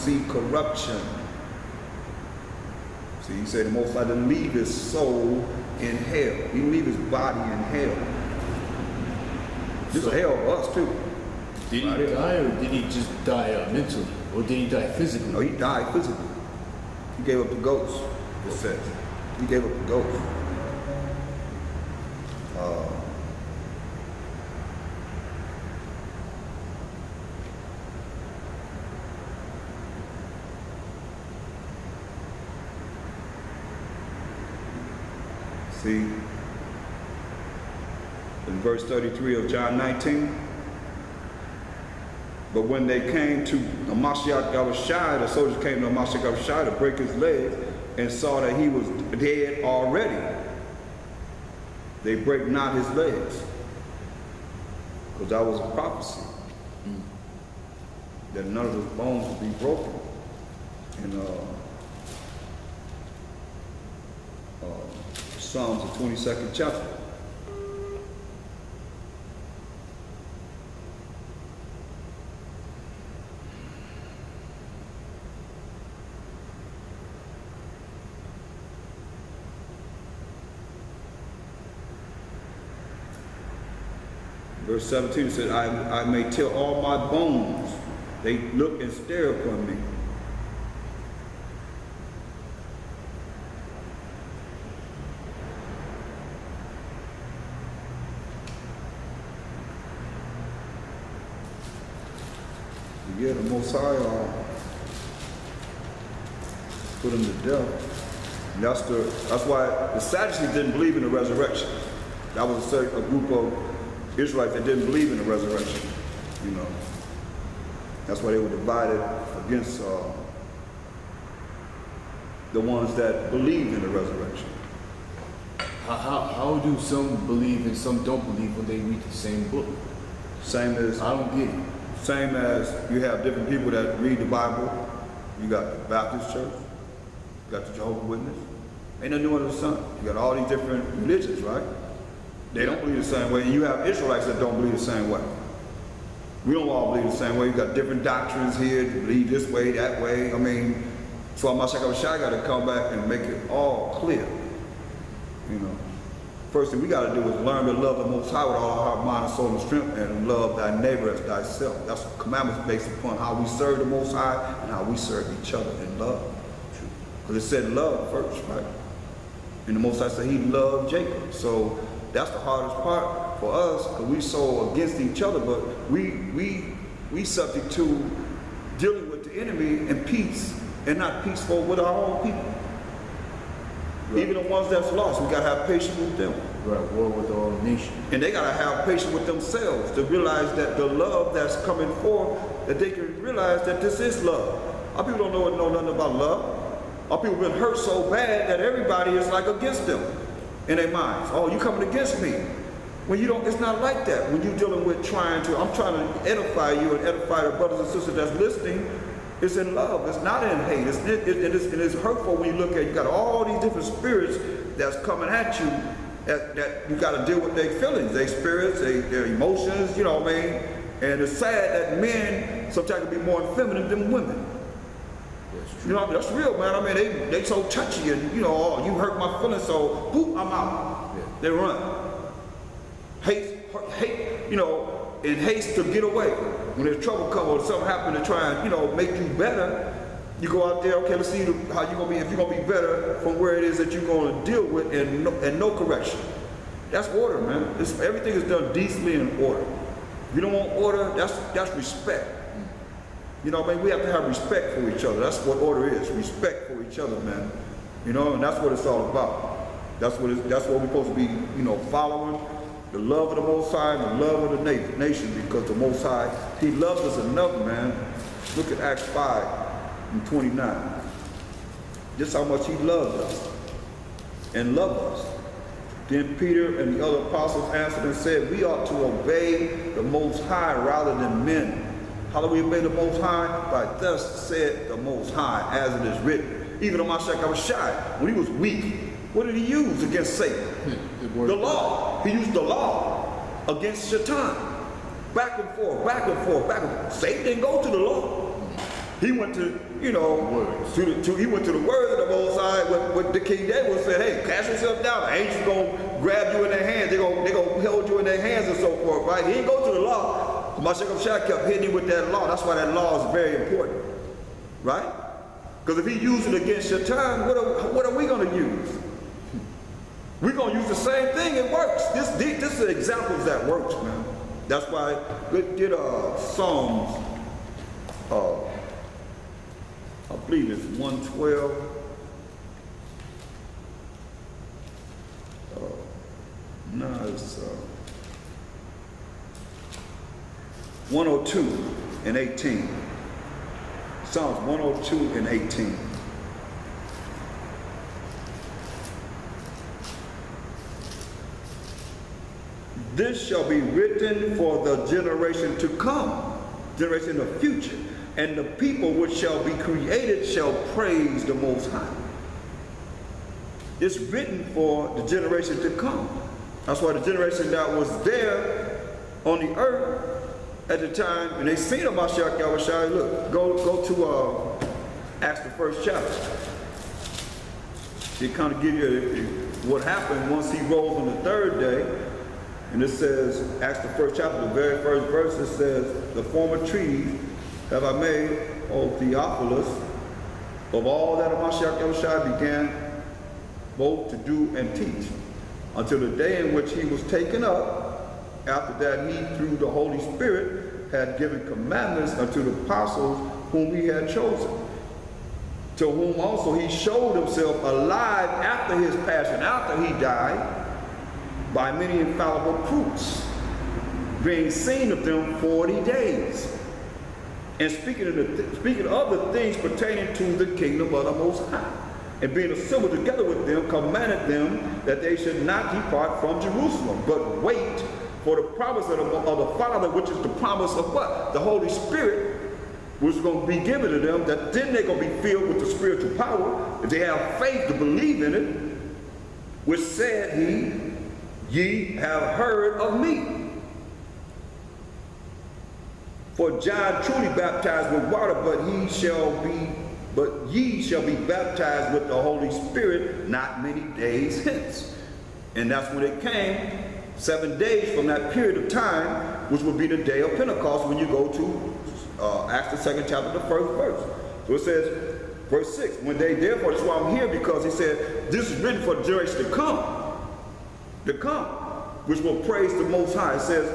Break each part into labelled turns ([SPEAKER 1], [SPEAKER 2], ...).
[SPEAKER 1] see corruption. See, he said the Most High didn't leave his soul in hell. He didn't leave his body in hell. This is hell for us too.
[SPEAKER 2] Did he die, or did he just die mentally? Or did he die physically?
[SPEAKER 1] No, he died physically. He gave up the ghost, it says. He gave up the ghost. See, in verse 33 of John 19, but when they came to Mashiach Yahushua, the soldiers came to Mashiach Yahushua to break his leg and saw that he was dead already. They break not his legs, because that was a prophecy, that none of his bones would be broken. And Psalms, the 22nd chapter. Verse 17 says, I may tell all my bones, they look and stare upon me. Yeah, the Most High put him to death. And that's why the Sadducees didn't believe in the resurrection. That was a group of Israelites that didn't believe in the resurrection. You know, that's why they were divided against the ones that believed in the resurrection.
[SPEAKER 2] How do some believe and some don't believe when they read the same book?
[SPEAKER 1] Same as
[SPEAKER 2] I don't get it.
[SPEAKER 1] Same as you have different people that read the Bible. You got the Baptist church, you got the Jehovah's Witness. Ain't nothing new under the sun. You got all these different religions, right? They don't believe the same way. And you have Israelites that don't believe the same way. We don't all believe the same way. You got different doctrines here, to believe this way, that way. I mean, so Mashiach Yahushua got to come back and make it all clear. You know. First thing we got to do is learn to love the Most High with all our heart, mind, soul, and strength, and love thy neighbor as thyself. That's commandments based upon how we serve the Most High and how we serve each other in love. Because it said love first, right? And the Most High said he loved Jacob. So that's the hardest part for us, because we so against each other, but we subject to dealing with the enemy in peace and not peaceful with our own people. Right. Even the ones that's lost, we gotta have patience with them.
[SPEAKER 2] Right, war with all nations.
[SPEAKER 1] And they gotta have patience with themselves to realize that the love that's coming forth, that they can realize that this is love. Our people don't know nothing about love. Our people been hurt so bad that everybody is like against them in their minds. Oh, you coming against me. When you don't, it's not like that. When you're dealing with I'm trying to edify you and edify the brothers and sisters that's listening, it's in love, it's not in hate. It's hurtful when you look at, you got all these different spirits that's coming at you, that you got to deal with their feelings, their spirits, their emotions, you know what I mean? And it's sad that men sometimes can be more feminine than women. You know, that's real, man. I mean, they so touchy and, you know, oh, you hurt my feelings, so boop, I'm out. Yeah. They run. Hate, you know, in haste to get away. When there's trouble comes or something happens to try and, you know, make you better, you go out there, okay, let's see how you're going to be, if you're going to be better from where it is that you're going to deal with and no correction. That's order, man. Everything is done decently in order. If you don't want order, that's respect. You know what I mean? We have to have respect for each other. That's what order is, respect for each other, man. You know, and that's what it's all about. That's what we're supposed to be, you know, following. The love of the Most High and the love of the nation, because the Most High, he loves us enough, man. Look at Acts 5:29. Just how much he loved us and loved us. Then Peter and the other apostles answered and said, we ought to obey the Most High rather than men. How do we obey the Most High? By thus said the Most High, as it is written. Even on Mashiach Yahushua, when he was weak, what did he use against Satan? The law. He used the law against Shaitan. Back and forth, back and forth, back and forth. Satan didn't go to the law. He went to, you know,
[SPEAKER 2] Words.
[SPEAKER 1] he went to the word of the Most High. What the King David said, hey, cast yourself down. The angels gonna grab you in their hands. They gonna hold you in their hands and so forth, right? He didn't go to the law. Mashiach Shai kept hitting him with that law. That's why that law is very important, right? Because if he used it against Shaitan, what are we going to use? We're going to use the same thing. It works. This is examples that works, man. That's why get Psalms. I believe it's 112. No, it's 102 and 18. Psalms 102 and 18. This shall be written for the generation to come, generation of future, and the people which shall be created shall praise the Most High. It's written for the generation to come. That's why the generation that was there on the earth at the time, and they seen about Mashiach Yahushua. Look, go to Acts the 1st chapter. It kind of give you what happened once he rose on the 3rd day. And it says, Acts the 1st chapter, the very first verse, it says, the former treaties have I made, O Theophilus, of all that Mashiach Yahushua began both to do and teach, until the day in which he was taken up. After that, he, through the Holy Spirit, had given commandments unto the apostles whom he had chosen, to whom also he showed himself alive after his passion, after he died, by many infallible proofs, being seen of them 40 days, and speaking of the things pertaining to the kingdom of the Most High, and being assembled together with them, commanded them that they should not depart from Jerusalem, but wait for the promise of the Father, which is the promise of what? The Holy Spirit, which is going to be given to them, that then they're going to be filled with the spiritual power, if they have faith to believe in it, which said he, ye have heard of me. For John truly baptized with water, but ye shall be baptized with the Holy Spirit not many days hence. And that's when it came, 7 days from that period of time, which would be the day of Pentecost, when you go to Acts the 2nd chapter, the 1st verse. So it says, verse 6, when they therefore, that's why I'm here, because he said, this is written for the generation to come, which will praise the Most High. It says,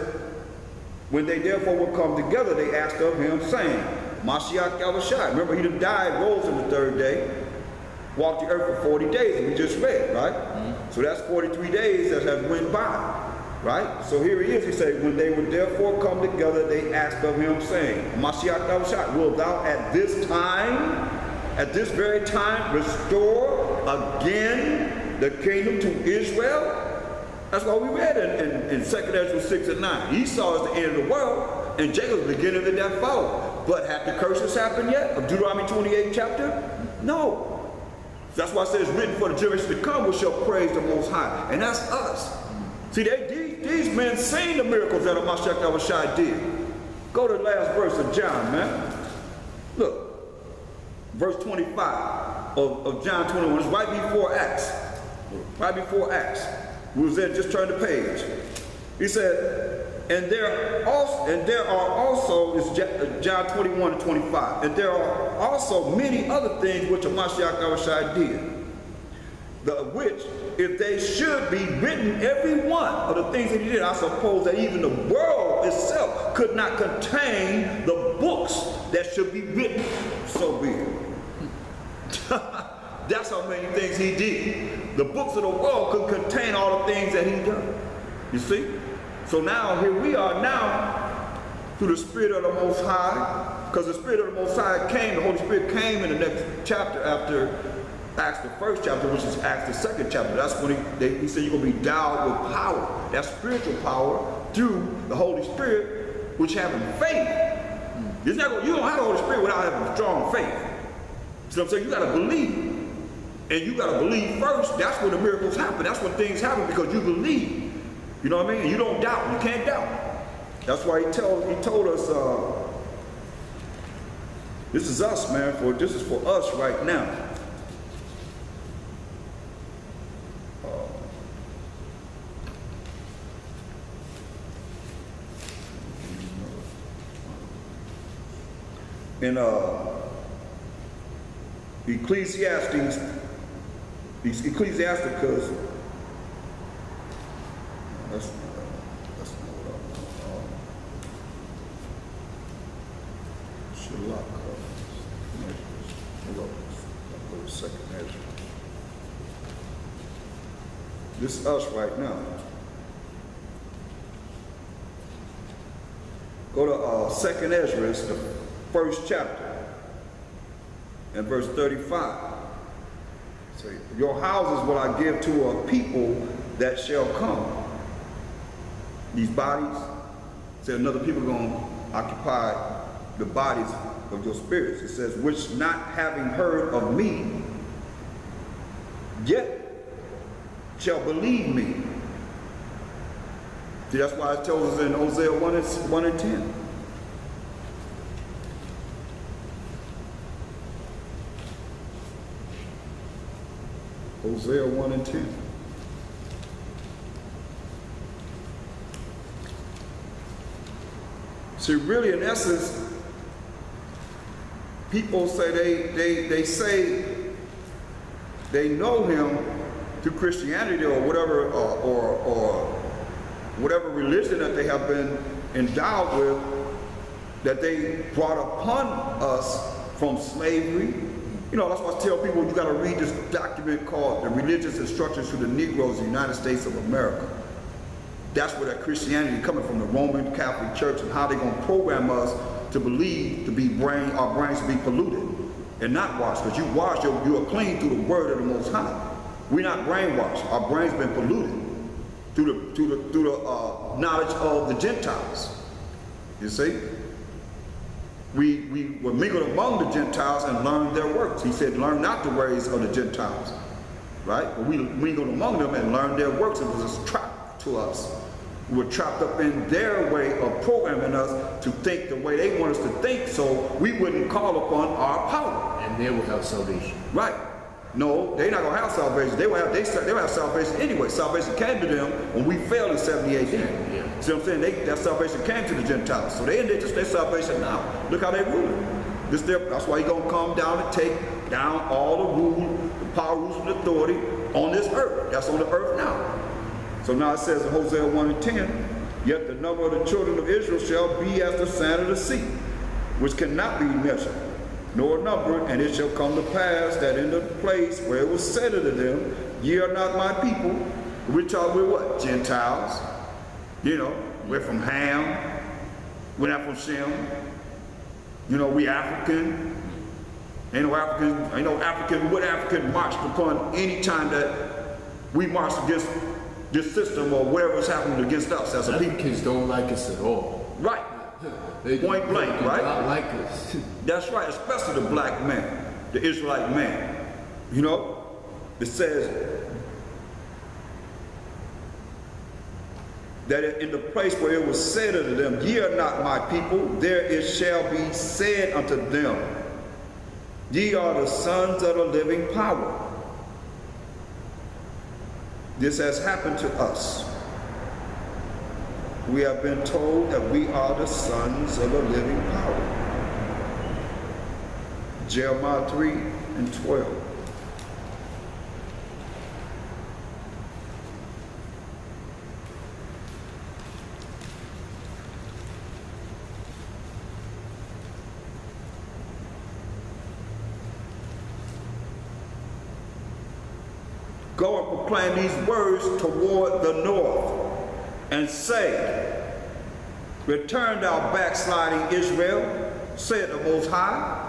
[SPEAKER 1] when they therefore will come together, they asked of him, saying, Mashiach Yahushua. Remember, he done died, rose on the 3rd day, walked the earth for 40 days, and we just read, right? Mm-hmm. So that's 43 days that have went by, right? So here he is. He said, when they would therefore come together, they asked of him, saying, Mashiach Yahushua, wilt thou at this very time, restore again the kingdom to Israel? That's why we read in 2nd Ezra 6 and 9. Esau is the end of the world, and Jacob is the beginning of that fall. But have the curses happened yet? Of Deuteronomy 28 chapter? No. That's why it says, written for the generation to come, which shall praise the Most High. And that's us. See, these men seen the miracles that Mashiach Yahushua did. Go to the last verse of John, man. Look, verse 25 of John 21. It's right before Acts. Right before Acts. We was there, just turn the page. He said, and there are also, it's John 21 and 25, and there are also many other things which Mashiach Yahushua did, which, if they should be written, every one of the things that he did, I suppose that even the world itself could not contain the books that should be written. So be it. That's how many things he did. The books of the world could contain all the things that he done. You see? So now, here we are now, through the Spirit of the Most High, because the Spirit of the Most High came, the Holy Spirit came in the next chapter after Acts the 1st chapter, which is Acts the 2nd chapter. That's when he said you're going to be endowed with power. That's spiritual power through the Holy Spirit, which having faith. You don't have the Holy Spirit without having strong faith. So I'm saying you got to believe. And you got to believe first. That's when the miracles happen. That's when things happen, because you believe. You know what I mean? And you don't doubt. You can't doubt. That's why he told us This is us, man. This is for us right now. In Ecclesiasticus, that's not what Shalak, go to second Ezra. This is us right now. Go to second Ezra, it's the first chapter, and verse 35. Say, your houses will I give to a people that shall come. These bodies, say another people going to occupy the bodies of your spirits. It says, which not having heard of me, yet shall believe me. See, that's why it tells us in Hosea 1 and 10. Hosea 1 and 10. See, really, in essence, people say they say they know him through Christianity or whatever or whatever religion that they have been endowed with, that they brought upon us from slavery. You know, that's why I tell people you got to read this document called The Religious Instructions to the Negroes of the United States of America. That's where that Christianity coming from, the Roman Catholic Church, and how they're going to program us to believe our brains to be polluted and not washed. Because you wash, you are clean through the word of the Most High. We're not brainwashed. Our brains been polluted through the knowledge of the Gentiles. You see? We were mingled among the Gentiles and learned their works. He said, learn not the ways of the Gentiles. Right? But we mingled among them and learned their works. It was a trap to us. We were trapped up in their way of programming us to think the way they want us to think, so we wouldn't call upon our power.
[SPEAKER 2] And they will have salvation.
[SPEAKER 1] Right. No, they're not going to have salvation. They will have salvation anyway. Salvation came to them when we fell in 70 AD.
[SPEAKER 2] Yeah.
[SPEAKER 1] See what I'm saying? That salvation came to the Gentiles. So they in there just their salvation now. Look how they rule. That's why he's going to come down and take down all the rule, the power, rules, and authority on this earth. That's on the earth now. So now it says in Hosea 1 and 10, yet the number of the children of Israel shall be as the sand of the sea, which cannot be measured, nor numbered, and it shall come to pass that in the place where it was said unto them, ye are not my people, which are we what? Gentiles. You know, we're from Ham, we're not from Shem. You know, we African. Ain't no African marched upon any time that we marched against this system or whatever's happening against us as a people.
[SPEAKER 2] Africans don't like us at all.
[SPEAKER 1] Right.
[SPEAKER 2] They
[SPEAKER 1] Point blank, right?
[SPEAKER 2] Not like us.
[SPEAKER 1] That's right, especially the black man, the Israelite man. You know, it says that in the place where it was said unto them, ye are not my people, there it shall be said unto them, ye are the sons of the living power. This has happened to us. We have been told that we are the sons of the living power. Jeremiah 3 and 12. Go and proclaim these words toward the north, and say, return thou backsliding Israel, said the Most High,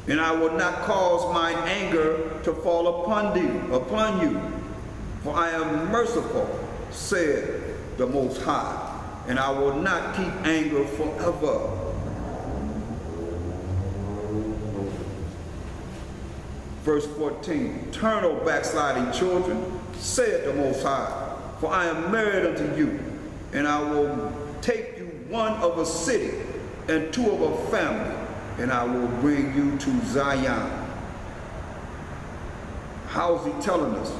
[SPEAKER 1] and I will not cause mine anger to fall upon you, for I am merciful, said the Most High, and I will not keep anger forever. Verse 14, turn, O backsliding children, said the Most High, for I am married unto you, and I will take you one of a city, and two of a family, and I will bring you to Zion. How is he telling us?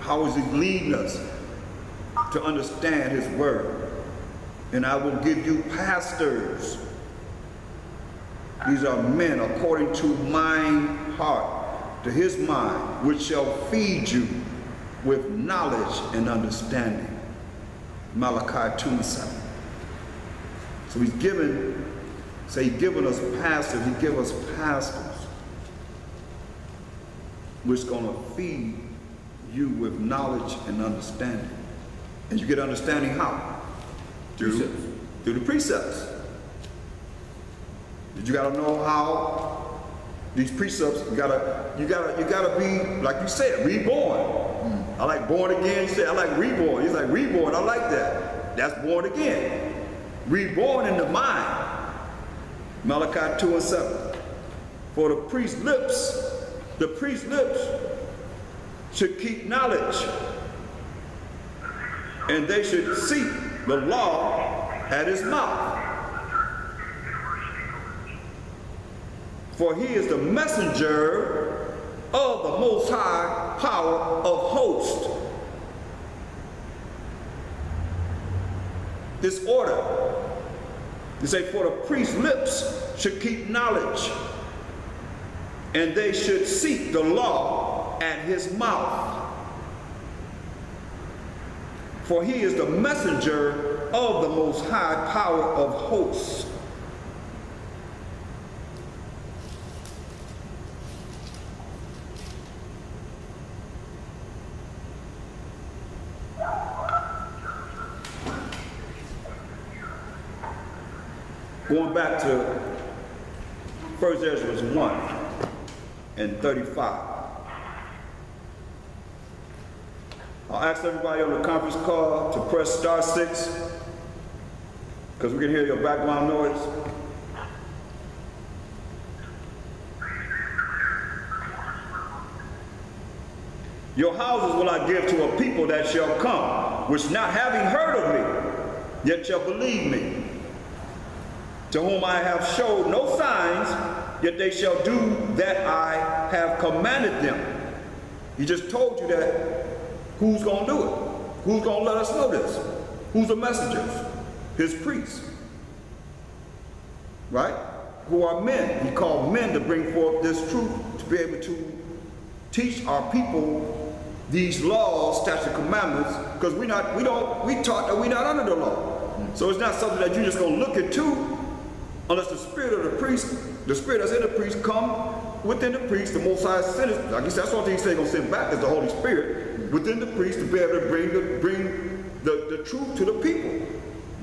[SPEAKER 1] How is he leading us to understand his word? And I will give you pastors. These are men according to mine heart, to his mind, which shall feed you with knowledge and understanding. Malachi 2:7. So he's given, he's given us pastors, he give us pastors, which is going to feed you with knowledge and understanding. And you get understanding how? Through the precepts. You gotta know how these precepts, you gotta be, like you said, reborn. I like born again, you said, I like reborn. He's like reborn, I like that. That's born again. Reborn in the mind. Malachi 2:7. For the priest's lips should keep knowledge, and they should seek the law at his mouth. For he is the messenger of the Most High power of hosts. This order, you say, for the priest's lips should keep knowledge, and they should seek the law at his mouth. For he is the messenger of the Most High power of hosts. Going back to 1 Ezra 1 and 35. I'll ask everybody on the conference call to press *6, because we can hear your background noise. Your houses will I give to a people that shall come, which not having heard of me, yet shall believe me, to whom I have showed no signs, yet they shall do that I have commanded them. He just told you that. Who's going to do it? Who's going to let us know this? Who's the messengers? His priests. Right? Who are men. He called men to bring forth this truth, to be able to teach our people these laws, statutes, commandments, because we taught that we're not under the law. So it's not something that you're just going to look into unless the spirit of the priest, the spirit that's in the priest, come within the priest. The Most High sent it. Like he said, that's one thing he's going to send back is the Holy Spirit within the priest to be able to bring the truth to the people.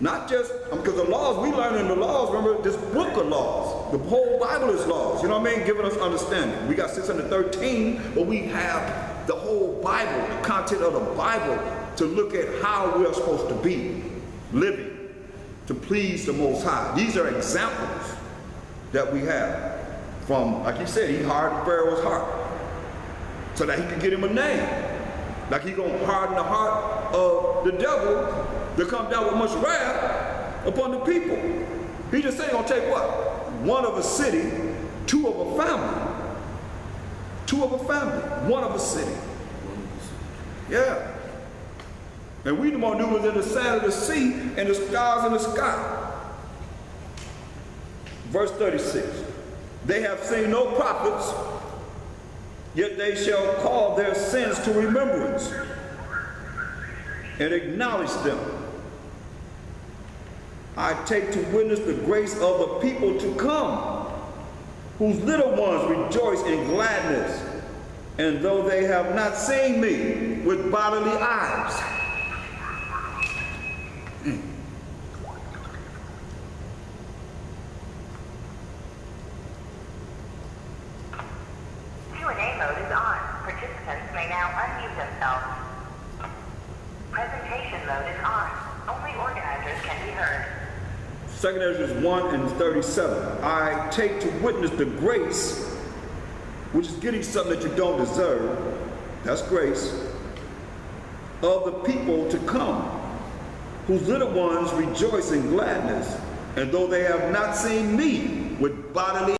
[SPEAKER 1] Not just, because the laws, we learn in the laws, remember this book of laws. The whole Bible is laws, you know what I mean? Giving us understanding. We got 613, but we have the whole Bible, the content of the Bible, to look at how we are supposed to be living to please the Most High. These are examples that we have from, like he said, he hardened Pharaoh's heart so that he could get him a name. Like he gonna harden the heart of the devil to come down with much wrath upon the people. He just said he gonna take what? One of a city, two of a family. Two of a family, one of a city. Yeah. And we more knew was in the sand of the sea and the stars in the sky. Verse 36. They have seen no prophets, yet they shall call their sins to remembrance and acknowledge them. I take to witness the grace of the people to come, whose little ones rejoice in gladness, and though they have not seen me with bodily eyes.
[SPEAKER 3] Q&A mode is on. Participants may now unmute themselves. Presentation mode is on. Only organizers can be heard.
[SPEAKER 1] 2 Ezra 1 and 37. I take to witness the grace, which is getting something that you don't deserve. That's grace. Of the people to come, whose little ones rejoice in gladness, and though they have not seen me with bodily